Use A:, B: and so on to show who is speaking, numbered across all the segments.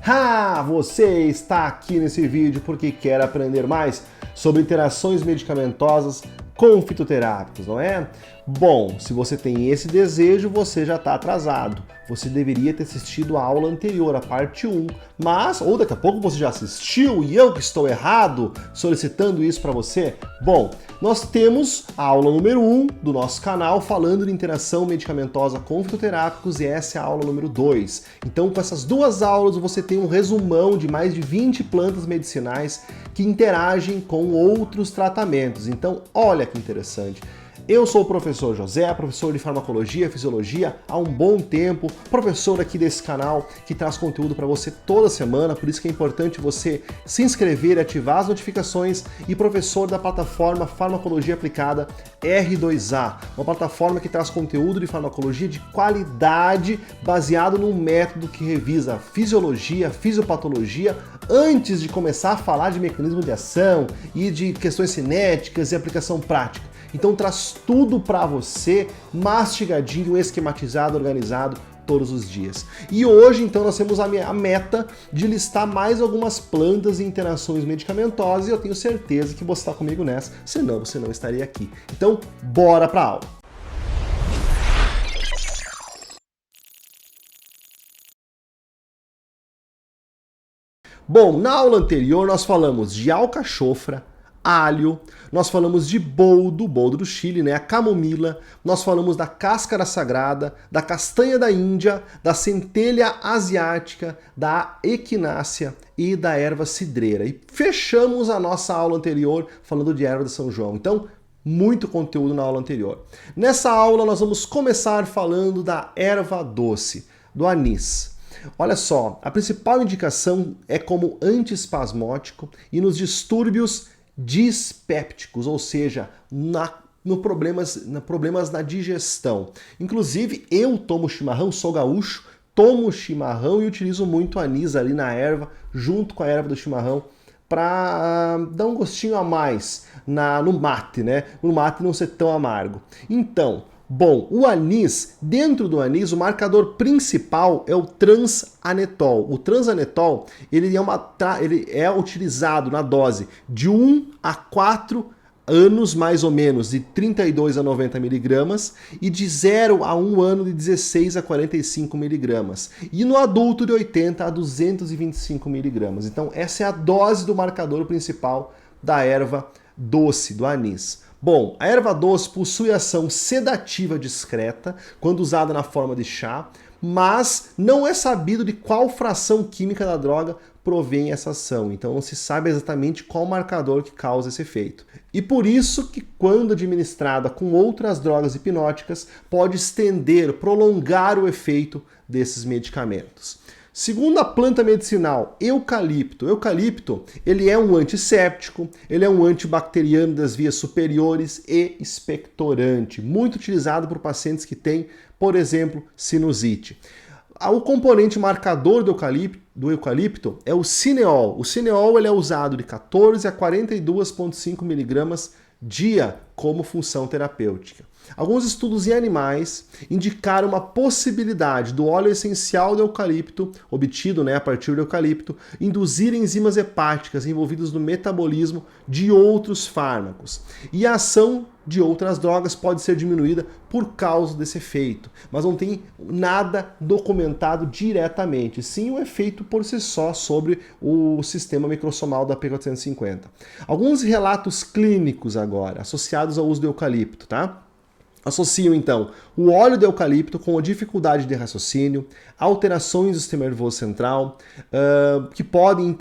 A: Ah, você está aqui nesse vídeo porque quer aprender mais sobre interações medicamentosas com fitoterápicos, não é? Bom, se você tem esse desejo, você já está atrasado. Você deveria ter assistido a aula anterior, a parte 1, mas, ou daqui a pouco você já assistiu e eu que estou errado solicitando isso para você? Bom, nós temos a aula número 1 do nosso canal falando de interação medicamentosa com fitoterápicos e essa é a aula número 2. Então, com essas duas aulas, você tem um resumão de mais de 20 plantas medicinais que interagem com outros tratamentos. Então, olha que interessante. Eu sou o professor José, professor de farmacologia e fisiologia há um bom tempo, professor aqui desse canal que traz conteúdo para você toda semana, por isso que é importante você se inscrever e ativar as notificações, e professor da plataforma Farmacologia Aplicada R2A, uma plataforma que traz conteúdo de farmacologia de qualidade baseado num método que revisa fisiologia, fisiopatologia, antes de começar a falar de mecanismo de ação e de questões cinéticas e aplicação prática. Então traz tudo para você, mastigadinho, esquematizado, organizado, todos os dias. E hoje, então, nós temos a meta de listar mais algumas plantas e interações medicamentosas e eu tenho certeza que você está comigo nessa, senão você não estaria aqui. Então, bora para a aula! Bom, na aula anterior nós falamos de alcachofra, alho, nós falamos de boldo do Chile, né, a camomila, nós falamos da cáscara sagrada, da castanha da Índia, da centelha asiática, da equinácea e da erva cidreira. E fechamos a nossa aula anterior falando de erva de São João. Então, muito conteúdo na aula anterior. Nessa aula nós vamos começar falando da erva doce, do anis. Olha só, a principal indicação é como antiespasmódico e nos distúrbios dispépticos, ou seja, problemas na digestão. Inclusive, eu tomo chimarrão, sou gaúcho, tomo chimarrão e utilizo muito anis ali na erva, junto com a erva do chimarrão, para dar um gostinho a mais no mate, né? No mate não ser tão amargo. Então, bom, o anis, dentro do anis, o marcador principal é o transanetol. O transanetol, ele é utilizado na dose de 1 a 4 anos, mais ou menos, de 32 a 90 miligramas, e de 0 a 1 ano, de 16 a 45 miligramas. E no adulto, de 80 a 225 miligramas. Então, essa é a dose do marcador principal da erva doce, do anis. Bom, a erva doce possui ação sedativa discreta quando usada na forma de chá, mas não é sabido de qual fração química da droga provém essa ação, então não se sabe exatamente qual marcador que causa esse efeito. E por isso que quando administrada com outras drogas hipnóticas, pode estender, prolongar o efeito desses medicamentos. Segundo a planta medicinal, eucalipto. Eucalipto, ele é um antisséptico, ele é um antibacteriano das vias superiores e expectorante, muito utilizado por pacientes que têm, por exemplo, sinusite. O componente marcador do eucalipto é o cineol. O cineol ele é usado de 14 a 42,5 miligramas dia como função terapêutica. Alguns estudos em animais indicaram uma possibilidade do óleo essencial do eucalipto, obtido a partir do eucalipto, induzir enzimas hepáticas envolvidas no metabolismo de outros fármacos. E a ação de outras drogas pode ser diminuída por causa desse efeito, mas não tem nada documentado diretamente, sim o efeito por si só sobre o sistema microsomal da P450. Alguns relatos clínicos agora, associados ao uso do eucalipto, tá? Associam, então, o óleo de eucalipto com a dificuldade de raciocínio, alterações do sistema nervoso central, que podem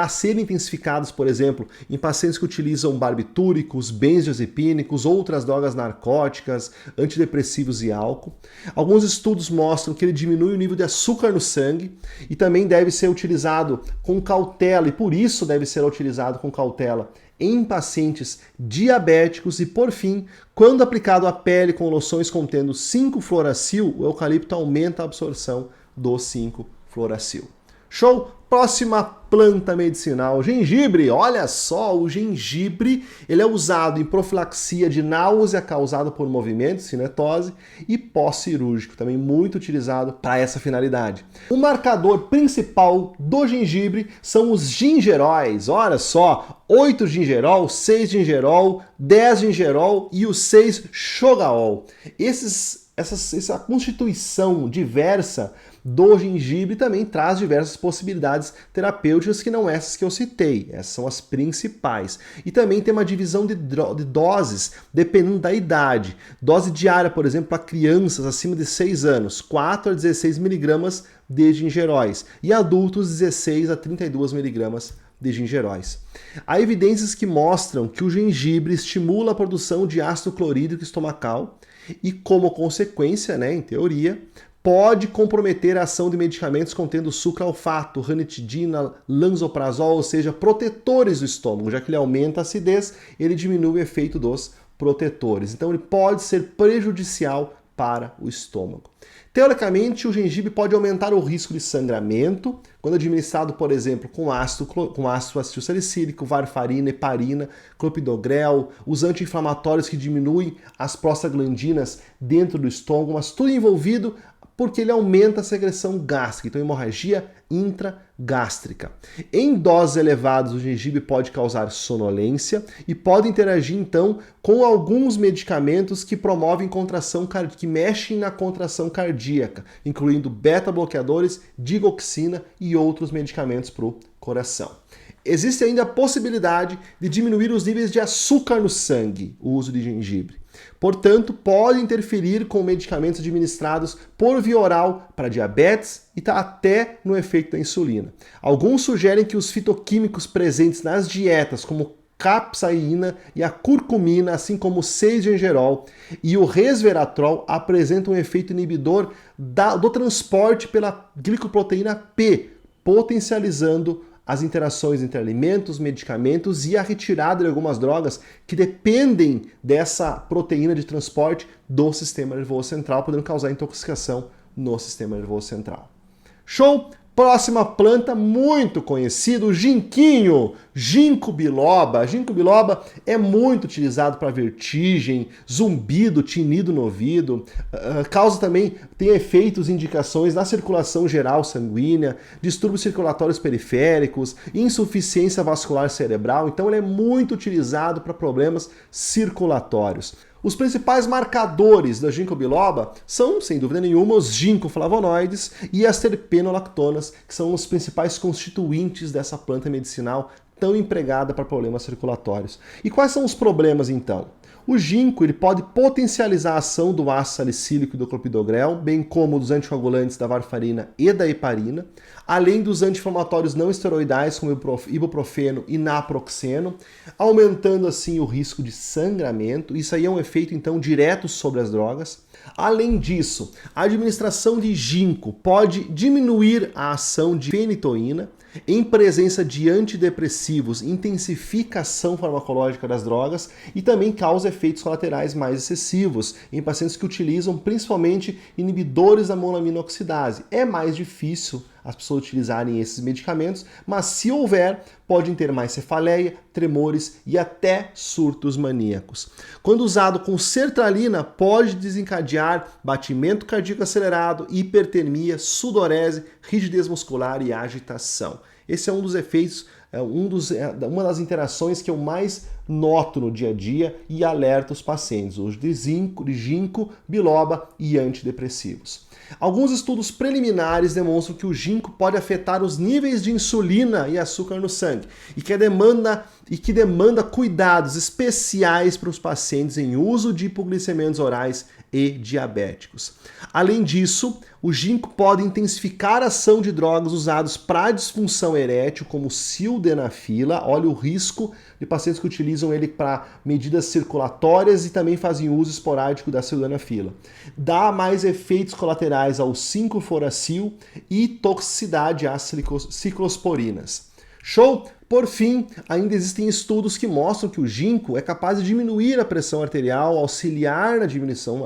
A: ser intensificados, por exemplo, em pacientes que utilizam barbitúricos, benzodiazepínicos, outras drogas narcóticas, antidepressivos e álcool. Alguns estudos mostram que ele diminui o nível de açúcar no sangue e também deve ser utilizado com cautela, e por isso deve ser utilizado com cautela em pacientes diabéticos e, por fim, quando aplicado à pele com loções contendo 5-fluoracil, o eucalipto aumenta a absorção do 5-fluoracil. Show? Próxima planta medicinal, gengibre. Olha só, o gengibre ele é usado em profilaxia de náusea causada por movimento, cinetose, e pós-cirúrgico, também muito utilizado para essa finalidade. O marcador principal do gengibre são os gingeróis. Olha só, 8 gingerol, 6 gingerol, 10 gingerol e o 6 shogaol. Essa constituição diversa do gengibre também traz diversas possibilidades terapêuticas que não essas que eu citei. Essas são as principais. E também tem uma divisão de doses, dependendo da idade. Dose diária, por exemplo, para crianças acima de 6 anos, 4 a 16 miligramas de gingeróis. E adultos, 16 a 32 miligramas de gingeróis. Há evidências que mostram que o gengibre estimula a produção de ácido clorídrico estomacal e, como consequência, em teoria, pode comprometer a ação de medicamentos contendo sucralfato, ranitidina, lansoprazol, ou seja, protetores do estômago. Já que ele aumenta a acidez, ele diminui o efeito dos protetores. Então ele pode ser prejudicial para o estômago. Teoricamente, o gengibre pode aumentar o risco de sangramento quando administrado, por exemplo, com ácido acetilsalicílico, varfarina, heparina, clopidogrel, os anti-inflamatórios que diminuem as prostaglandinas dentro do estômago, mas tudo envolvido porque ele aumenta a secreção gástrica, então hemorragia intragástrica. Em doses elevadas, o gengibre pode causar sonolência e pode interagir, então, com alguns medicamentos que promovem contração cardíaca, que mexem na contração cardíaca, incluindo beta-bloqueadores, digoxina e outros medicamentos para o coração. Existe ainda a possibilidade de diminuir os níveis de açúcar no sangue, o uso de gengibre. Portanto, pode interferir com medicamentos administrados por via oral para diabetes e até no efeito da insulina. Alguns sugerem que os fitoquímicos presentes nas dietas, como capsaína e a curcumina, assim como o 6-gingerol e o resveratrol, apresentam um efeito inibidor do transporte pela glicoproteína P, potencializando as interações entre alimentos, medicamentos e a retirada de algumas drogas que dependem dessa proteína de transporte do sistema nervoso central, podendo causar intoxicação no sistema nervoso central. Show? Próxima planta muito conhecida, o ginquinho, ginkgo biloba. Ginkgo biloba é muito utilizado para vertigem, zumbido, tinido no ouvido, tem efeitos e indicações na circulação geral sanguínea, distúrbios circulatórios periféricos, insuficiência vascular cerebral, então ele é muito utilizado para problemas circulatórios. Os principais marcadores da ginkgo biloba são, sem dúvida nenhuma, os ginkgoflavonoides e as terpenolactonas, que são os principais constituintes dessa planta medicinal tão empregada para problemas circulatórios. E quais são os problemas, então? O ginkgo ele pode potencializar a ação do ácido salicílico e do clopidogrel, bem como dos anticoagulantes da varfarina e da heparina, além dos anti-inflamatórios não esteroidais como ibuprofeno e naproxeno, aumentando assim o risco de sangramento. Isso aí é um efeito então direto sobre as drogas. Além disso, a administração de ginkgo pode diminuir a ação de fenitoína. Em presença de antidepressivos, intensifica a ação farmacológica das drogas e também causa efeitos colaterais mais excessivos em pacientes que utilizam principalmente inibidores da monoamina oxidase. É mais difícil as pessoas utilizarem esses medicamentos, mas se houver, podem ter mais cefaleia, tremores e até surtos maníacos. Quando usado com sertralina, pode desencadear batimento cardíaco acelerado, hipertermia, sudorese, rigidez muscular e agitação. Esse é um dos efeitos, uma das interações que eu mais noto no dia a dia e alerto os pacientes, o uso de ginkgo biloba e antidepressivos. Alguns estudos preliminares demonstram que o ginkgo pode afetar os níveis de insulina e açúcar no sangue e que demanda cuidados especiais para os pacientes em uso de hipoglicemiantes orais e diabéticos. Além disso, o ginkgo pode intensificar a ação de drogas usadas para disfunção erétil, como sildenafila. Olha o risco de pacientes que utilizam ele para medidas circulatórias e também fazem uso esporádico da sildenafila. Dá mais efeitos colaterais ao 5-furacil e toxicidade às ciclosporinas. Show? Por fim, ainda existem estudos que mostram que o ginkgo é capaz de diminuir a pressão arterial, auxiliar na diminuição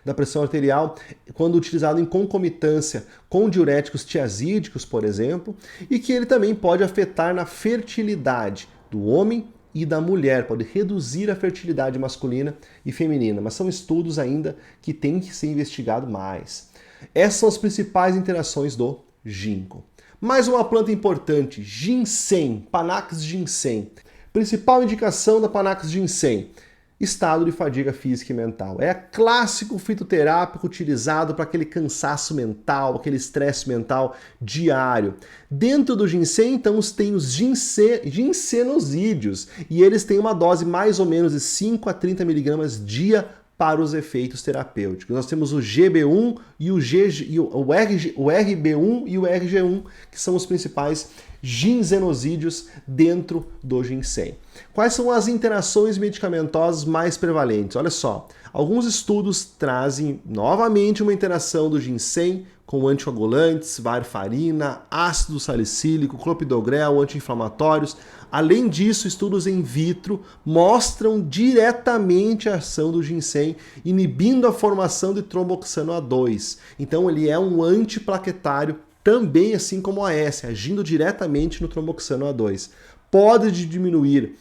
A: da pressão arterial quando utilizado em concomitância com diuréticos tiazídicos, por exemplo, e que ele também pode afetar na fertilidade do homem e da mulher, pode reduzir a fertilidade masculina e feminina, mas são estudos ainda que têm que ser investigados mais. Essas são as principais interações do ginkgo. Mais uma planta importante, ginseng, Panax ginseng. Principal indicação da Panax ginseng, estado de fadiga física e mental. É clássico fitoterápico utilizado para aquele cansaço mental, aquele estresse mental diário. Dentro do ginseng, então, tem os ginsenosídeos, e eles têm uma dose mais ou menos de 5 a 30 miligramas dia para os efeitos terapêuticos. Nós temos o GB1 e o RB1 e o RG1, que são os principais ginsenosídeos dentro do ginseng. Quais são as interações medicamentosas mais prevalentes? Olha só, alguns estudos trazem novamente uma interação do ginseng com anticoagulantes, varfarina, ácido salicílico, clopidogrel, anti-inflamatórios. Além disso, estudos in vitro mostram diretamente a ação do ginseng, inibindo a formação de tromboxano A2. Então ele é um antiplaquetário também, assim como o AS, agindo diretamente no tromboxano A2. Pode diminuir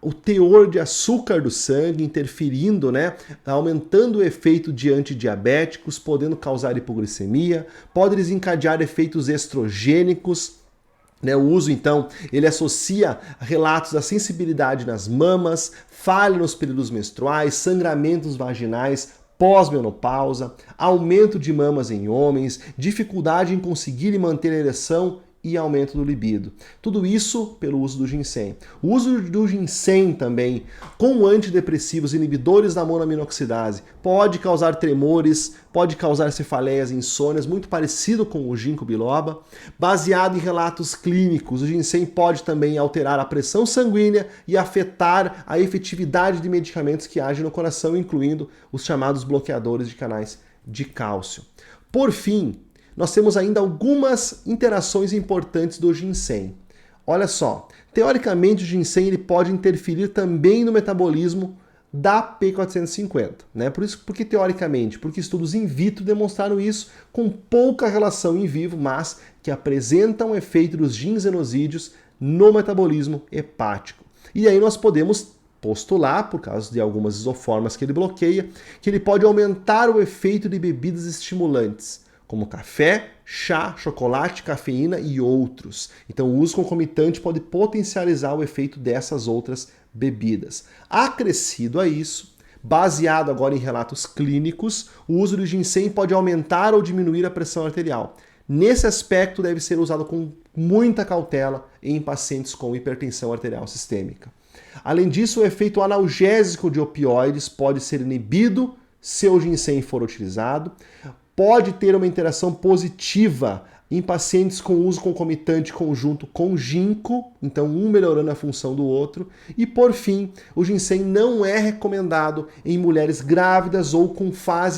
A: o teor de açúcar do sangue, interferindo, aumentando o efeito de antidiabéticos, podendo causar hipoglicemia, pode desencadear efeitos estrogênicos. O uso, então, ele associa relatos da sensibilidade nas mamas, falha nos períodos menstruais, sangramentos vaginais, pós-menopausa, aumento de mamas em homens, dificuldade em conseguir e manter a ereção e aumento do libido. Tudo isso pelo uso do ginseng. O uso do ginseng também, com antidepressivos inibidores da monoaminoxidase, pode causar tremores, pode causar cefaleias e insônias, muito parecido com o ginkgo biloba. Baseado em relatos clínicos, o ginseng pode também alterar a pressão sanguínea e afetar a efetividade de medicamentos que agem no coração, incluindo os chamados bloqueadores de canais de cálcio. Por fim, nós temos ainda algumas interações importantes do ginseng. Olha só, teoricamente o ginseng ele pode interferir também no metabolismo da P450, Porque teoricamente, porque estudos in vitro demonstraram isso com pouca relação em vivo, mas que apresentam o efeito dos ginsenosídeos no metabolismo hepático. E aí nós podemos postular, por causa de algumas isoformas que ele bloqueia, que ele pode aumentar o efeito de bebidas estimulantes, como café, chá, chocolate, cafeína e outros. Então o uso concomitante pode potencializar o efeito dessas outras bebidas. Acrescido a isso, baseado agora em relatos clínicos, o uso do ginseng pode aumentar ou diminuir a pressão arterial. Nesse aspecto deve ser usado com muita cautela em pacientes com hipertensão arterial sistêmica. Além disso, o efeito analgésico de opioides pode ser inibido se o ginseng for utilizado. Pode ter uma interação positiva em pacientes com uso concomitante conjunto com ginkgo, então um melhorando a função do outro. E por fim, o ginseng não é recomendado em mulheres grávidas ou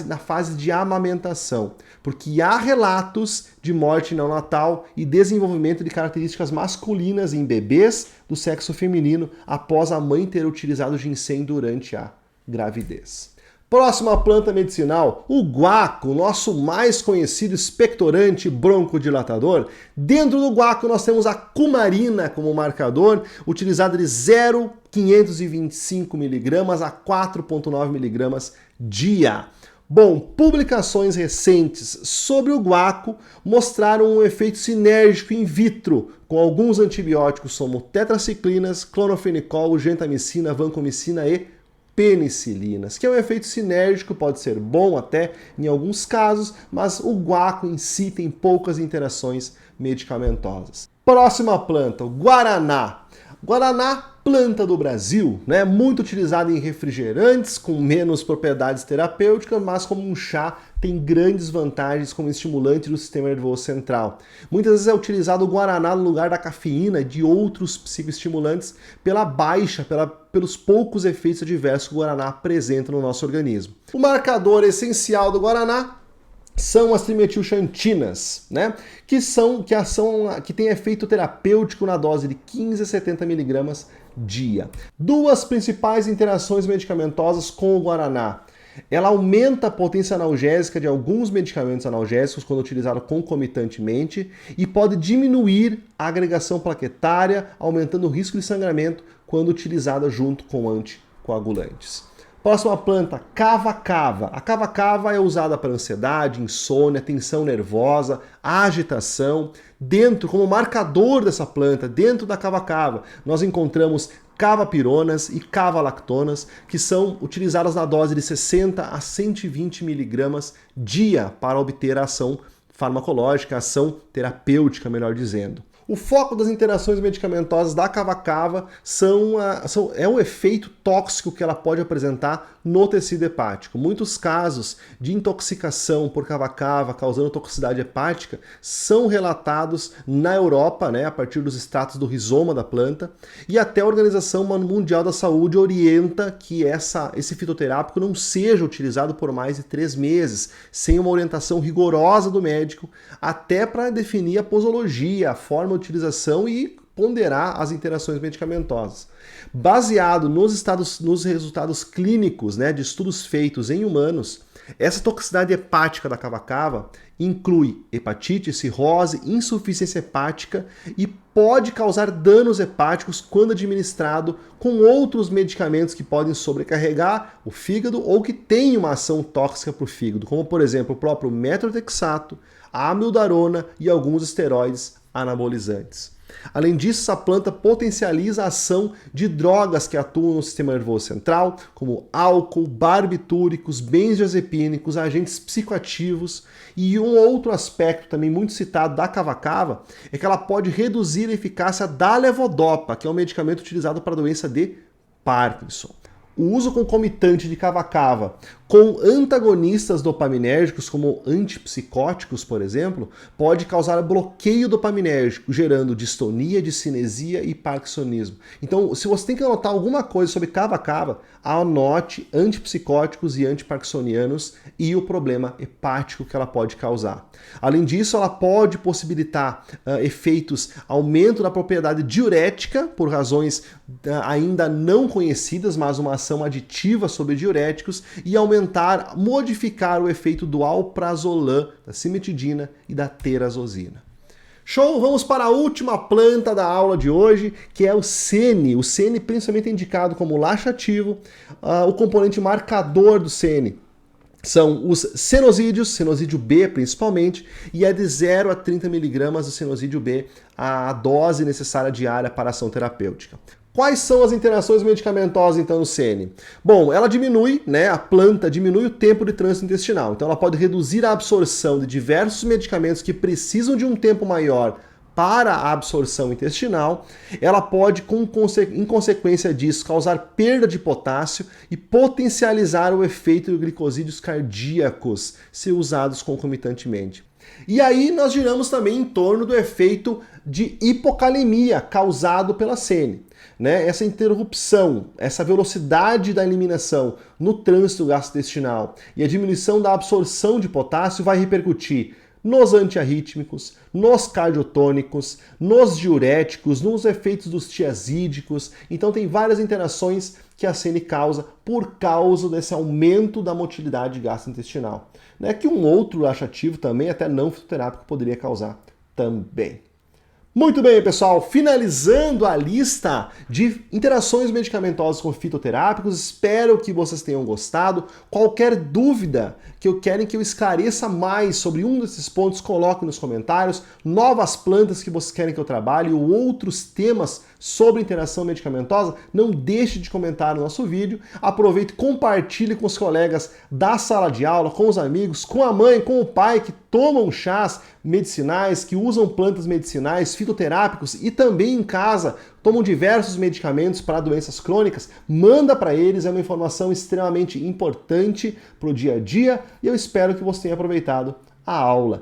A: na fase de amamentação, porque há relatos de morte neonatal e desenvolvimento de características masculinas em bebês do sexo feminino após a mãe ter utilizado ginseng durante a gravidez. Próxima planta medicinal, o guaco, nosso mais conhecido expectorante broncodilatador. Dentro do guaco nós temos a cumarina como marcador, utilizada de 0,525 mg a 4,9 mg dia. Bom, publicações recentes sobre o guaco mostraram um efeito sinérgico in vitro com alguns antibióticos como tetraciclinas, clonofenicol, gentamicina, vancomicina e penicilinas, que é um efeito sinérgico, pode ser bom até em alguns casos, mas o guaco em si tem poucas interações medicamentosas. Próxima planta, o guaraná. Guaraná, planta do Brasil, muito utilizada em refrigerantes, com menos propriedades terapêuticas, mas como um chá tem grandes vantagens como estimulante do sistema nervoso central. Muitas vezes é utilizado o guaraná no lugar da cafeína e de outros psicoestimulantes pelos poucos efeitos adversos que o guaraná apresenta no nosso organismo. O marcador essencial do guaraná são as trimetilxantinas, né? Que tem efeito terapêutico na dose de 15 a 70 mg dia. Duas principais interações medicamentosas com o guaraná. Ela aumenta a potência analgésica de alguns medicamentos analgésicos quando utilizado concomitantemente e pode diminuir a agregação plaquetária, aumentando o risco de sangramento quando utilizada junto com anticoagulantes. Próxima planta, cava-cava. A cava-cava é usada para ansiedade, insônia, tensão nervosa, agitação. Dentro, como marcador dessa planta, dentro da cava-cava, nós encontramos cavapironas e cavalactonas, que são utilizadas na dose de 60 a 120 mg dia para obter a ação farmacológica, a ação terapêutica, melhor dizendo. O foco das interações medicamentosas da cava-cava é o efeito tóxico que ela pode apresentar no tecido hepático. Muitos casos de intoxicação por cava-cava causando toxicidade hepática são relatados na Europa, né, a partir dos extratos do rizoma da planta, e até a Organização Mundial da Saúde orienta que esse fitoterápico não seja utilizado por mais de 3 meses, sem uma orientação rigorosa do médico, até para definir a posologia, a forma de utilização e ponderar as interações medicamentosas. Baseado nos resultados clínicos, né, de estudos feitos em humanos, essa toxicidade hepática da cava-cava inclui hepatite, cirrose, insuficiência hepática e pode causar danos hepáticos quando administrado com outros medicamentos que podem sobrecarregar o fígado ou que têm uma ação tóxica para o fígado, como por exemplo o próprio metrotexato, a amildarona e alguns esteroides anabolizantes. Além disso, essa planta potencializa a ação de drogas que atuam no sistema nervoso central, como álcool, barbitúricos, benzodiazepínicos, agentes psicoativos. E um outro aspecto também muito citado da cava-cava é que ela pode reduzir a eficácia da levodopa, que é um medicamento utilizado para a doença de Parkinson. O uso concomitante de cava-cava com antagonistas dopaminérgicos, como antipsicóticos, por exemplo, pode causar bloqueio dopaminérgico, gerando distonia, discinesia e parkinsonismo. Então, se você tem que anotar alguma coisa sobre cava-cava, anote antipsicóticos e antiparkinsonianos e o problema hepático que ela pode causar. Além disso, ela pode possibilitar efeitos, aumento da propriedade diurética, por razões ainda não conhecidas, mas uma ação aditiva sobre diuréticos, e modificar o efeito do alprazolam, da cimetidina e da terazosina. Show! Vamos para a última planta da aula de hoje, que é o sene. O sene principalmente é indicado como laxativo, o componente marcador do sene são os senosídeos, senosídeo B principalmente, e é de 0 a 30 mg do senosídeo B a dose necessária diária para a ação terapêutica. Quais são as interações medicamentosas, então, no sene? Bom, ela diminui, né, a planta diminui o tempo de trânsito intestinal. Então, ela pode reduzir a absorção de diversos medicamentos que precisam de um tempo maior para a absorção intestinal. Ela pode, em consequência disso, causar perda de potássio e potencializar o efeito de glicosídeos cardíacos, se usados concomitantemente. E aí nós giramos também em torno do efeito de hipocalemia causado pela sene. Né? Essa interrupção, essa velocidade da eliminação no trânsito gastrointestinal e a diminuição da absorção de potássio vai repercutir nos antiarrítmicos, nos cardiotônicos, nos diuréticos, nos efeitos dos tiazídicos. Então tem várias interações que a sene causa por causa desse aumento da motilidade gastrointestinal. Né? Que um outro laxativo também, até não fitoterápico, poderia causar também. Muito bem, pessoal, finalizando a lista de interações medicamentosas com fitoterápicos, espero que vocês tenham gostado. Qualquer dúvida que querem que eu esclareça mais sobre um desses pontos, coloque nos comentários. Novas plantas que vocês querem que eu trabalhe ou outros temas sobre interação medicamentosa, não deixe de comentar no nosso vídeo. Aproveite e compartilhe com os colegas da sala de aula, com os amigos, com a mãe, com o pai que tomam chás medicinais, que usam plantas medicinais, fitoterápicos e também em casa tomam diversos medicamentos para doenças crônicas. Manda para eles, é uma informação extremamente importante para o dia a dia e eu espero que você tenha aproveitado a aula.